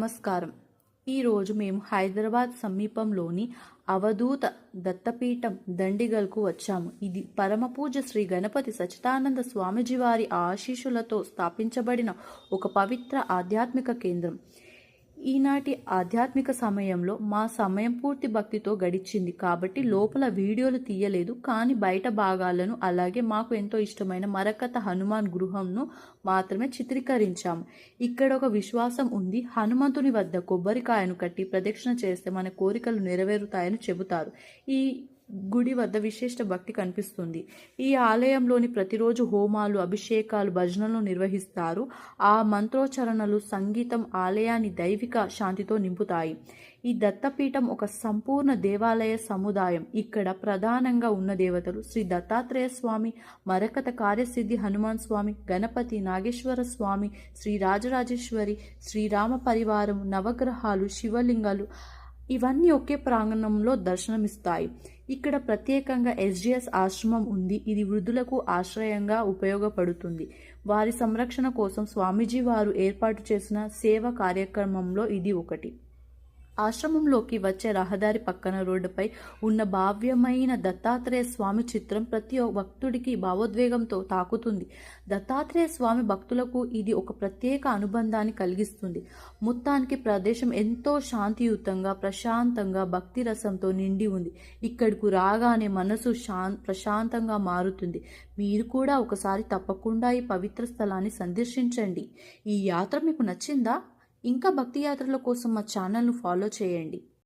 నమస్కారం. ఈరోజు మేము హైదరాబాద్ సమీపంలోని అవధూత దత్తపీఠం దండిగల్కు వచ్చాము. ఇది పరమపూజ శ్రీ గణపతి సచ్చిదానంద స్వామిజీ వారి ఆశీస్సులతో స్థాపించబడిన ఒక పవిత్ర ఆధ్యాత్మిక కేంద్రం. ఈనాటి ఆధ్యాత్మిక సమయంలో మా సమయం పూర్తి భక్తితో గడిచింది కాబట్టి లోపల వీడియోలు తీయలేదు, కానీ బయట భాగాలను అలాగే మాకు ఎంతో ఇష్టమైన మరకత హనుమాన్ గృహంను మాత్రమే చిత్రీకరించాము. ఇక్కడ ఒక విశ్వాసం ఉంది, హనుమంతుని వద్ద కొబ్బరికాయను కట్టి ప్రదక్షిణ చేస్తే మన కోరికలు నెరవేరుతాయని చెబుతారు. ఈ గుడి వద్ద విశిష్ట భక్తి కనిపిస్తుంది. ఈ ఆలయంలోని ప్రతిరోజు హోమాలు, అభిషేకాలు, భజనలు నిర్వహిస్తారు. ఆ మంత్రోచ్చరణలు, సంగీతం ఆలయాన్ని దైవిక శాంతితో నింపుతాయి. ఈ దత్తపీఠం ఒక సంపూర్ణ దేవాలయ సముదాయం. ఇక్కడ ప్రధానంగా ఉన్న దేవతలు శ్రీ దత్తాత్రేయ స్వామి, మరకత కార్యసిద్ధి హనుమాన్ స్వామి, గణపతి, నాగేశ్వర స్వామి, శ్రీ రాజరాజేశ్వరి, శ్రీరామ పరివారం, నవగ్రహాలు, శివలింగాలు ఇవన్నీ ఒకే ప్రాంగణంలో దర్శనమిస్తాయి. ఇక్కడ ప్రత్యేకంగా ఎస్జిఎస్ ఆశ్రమం ఉంది. ఇది వృద్ధులకు ఆశ్రయంగా ఉపయోగపడుతుంది. వారి సంరక్షణ కోసం స్వామీజీ వారు ఏర్పాటు చేసిన సేవా కార్యక్రమంలో ఇది ఒకటి. ఆశ్రమంలోకి వచ్చే రహదారి పక్కన రోడ్డుపై ఉన్న భావ్యమైన దత్తాత్రేయ స్వామి చిత్రం ప్రతి భక్తుడికి భావోద్వేగంతో తాకుతుంది. దత్తాత్రేయ స్వామి భక్తులకు ఇది ఒక ప్రత్యేక అనుబంధాన్ని కలిగిస్తుంది. మొత్తానికి ప్రదేశం ఎంతో శాంతియుతంగా, ప్రశాంతంగా, భక్తి రసంతో నిండి ఉంది. ఇక్కడకు రాగానే మనసు ప్రశాంతంగా మారుతుంది. మీరు కూడా ఒకసారి తప్పకుండా ఈ పవిత్ర స్థలాన్ని సందర్శించండి. ఈ యాత్ర మీకు నచ్చిందా? ఇంకా భక్తి యాత్రల కోసం మా ఛానల్ను ఫాలో చేయండి.